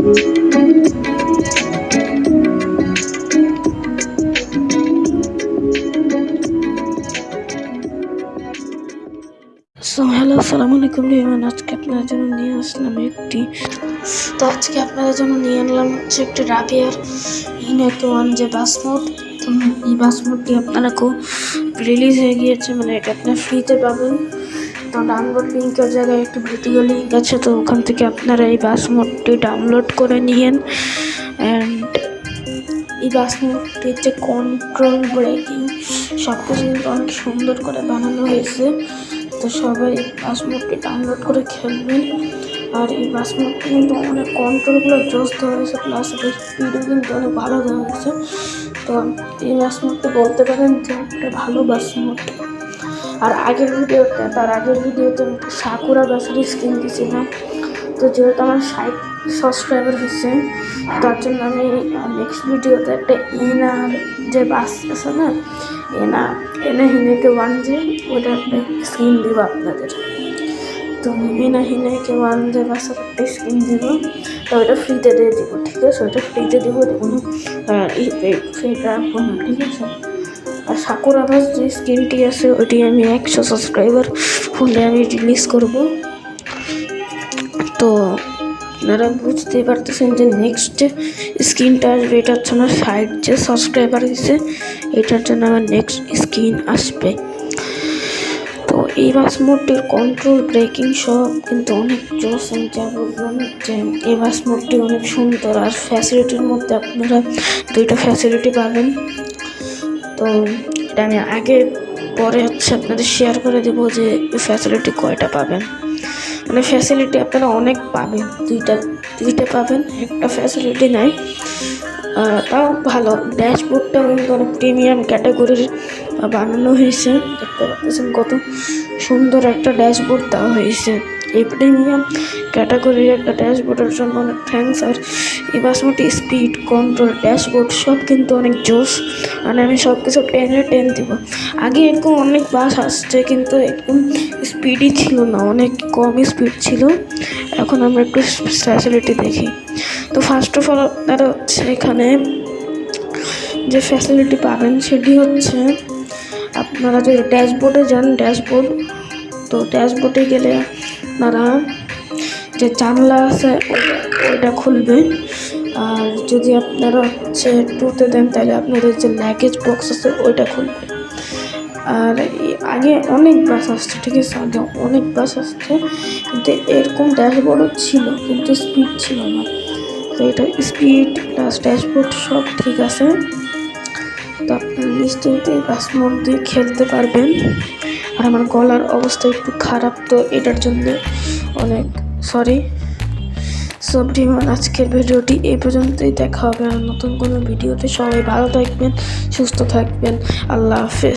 Hello, আসসালামু আলাইকুম রিমান। আজকে আপনাদের জন্য নিয়ে আসলাম একটি রাবিয়ার ইন-1 যে বাস মোড। তো এই বাস মোডটি আপনারা রিলিজ হয়ে গিয়েছে, মানে এটা আপনারা ফ্রিতে পাবেন। তো ডাউনলোড লিঙ্কের জায়গায় একটি ভিডিও লিঙ্ক আছে, তো ওখান থেকে আপনারা এই বাস মোডটি ডাউনলোড করে নিয়েন। অ্যান্ড এই বাস মোডটি হচ্ছে কন্ট্রোল ব্রেকিং, সব কিছু কিন্তু অনেক সুন্দর করে বানানো হয়েছে। তো সবাই বাস মোডটি ডাউনলোড করে খেলবেন। আর এই বাস মোডটি কিন্তু অনেক কন্ট্রোলগুলো জোস দেওয়া হয়েছে, প্লাস স্পিডও কিন্তু অনেক ভালো দেওয়া হয়েছে। তো এই বাস মোডটি বলতে পারেন যে একটা ভালো বাস মোড। আর তার আগের ভিডিওতে সাকুরা বাসের স্কিন দিয়েছিলাম। তো যেহেতু আমার 60 সাবস্ক্রাইবার হয়েছে, তার জন্য আমি নেক্সট ভিডিওতে একটা এনার যে বাস আছে না, এনা হিনেকে 1 যে ওটা একটা স্কিন দিব আপনাদের। তো এনা হিনেকে 1 যে বাসের একটা স্কিন দিব, তো ওটা ফ্রিতে দিয়ে দিব। ঠিক আছে, ওটা ফ্রিতে দিব, কোনো ফ্রিটা রাখবো না। ঠিক আছে। আর সাকুরা বাস যে স্কিনটি আছে ওইটি আমি 100 সাবস্ক্রাইবার হলে আমি রিলিজ করব। তো আপনারা বুঝতেই পারতেছেন যে নেক্সট যে স্কিনটা আসবে এটা হচ্ছে আমার 60 যে সাবস্ক্রাইবার হয়েছে, এটার জন্য আমার নেক্সট স্কিন আসবে। তো এই বাস মোডটির কন্ট্রোল ব্রেকিং সব কিন্তু অনেক জোস। আমি যা বললাম যে এই বাস মোডটি অনেক সুন্দর। আর ফ্যাসিলিটির মধ্যে আপনারা 2টা ফ্যাসিলিটি পাবেন। তো এটা আমি পরে আপনাদের শেয়ার করে দেবো যে এই ফ্যাসিলিটি কয়টা পাবেন। মানে ফ্যাসিলিটি আপনারা অনেক পাবেন, দুইটা পাবেন, একটা ফ্যাসিলিটি নাই। তাও ভালো। ড্যাশবোর্ডটাও কিন্তু অনেক প্রিমিয়াম ক্যাটাগরির বানানো হয়েছে। দেখতে পাচ্ছেন কত সুন্দর একটা ড্যাশবোর্ড দেওয়া হয়েছে। এই প্রিমিয়াম ক্যাটাগরির একটা ড্যাশবোর্ডের জন্য অনেক থ্যাঙ্কস। আর এই বাসমোটি স্পিড, কন্ট্রোল, ড্যাশবোর্ড সব কিন্তু অনেক জোস। মানে আমি সব কিছু 10 দিব। আগে এরকম অনেক বাস আসছে, কিন্তু এরকম স্পিডই ছিল না, অনেক কম স্পিড ছিল। এখন আমরা একটু ফ্যাসিলিটি দেখি। তো ফার্স্ট অফ অল আপনারা এখানে যে ফ্যাসিলিটি পাবেন সেটি হচ্ছে আপনারা যদি ড্যাশবোর্ডে যান, তো ড্যাশবোর্ডে গেলে আপনারা যে জানলা আছে ওইটা খুলবে। আর যদি আপনারা 2তে দেন তাহলে আপনাদের যে লাগেজ বক্স আছে ওইটা খুলবে। আর আগে অনেক বাস আসছে, ঠিক আছে, আগে অনেক বাস আসছে, কিন্তু এরকম ড্যাশবোর্ডও ছিল, কিন্তু স্পিড ছিল না। তো এটা স্পিড প্লাস ড্যাশবোর্ড সব ঠিক আছে। তো আপনার নিশ্চিন্তে বাস মোড দিয়ে খেলতে পারবেন। আর আমার গলার অবস্থা একটু খারাপ, তো এটার জন্য অনেক সরি। আজকের ভিডিওটি এই পর্যন্তই। দেখা হবে আর নতুন কোনো ভিডিওতে। সবাই ভালো থাকবেন, সুস্থ থাকবেন। আল্লাহ হাফেজ।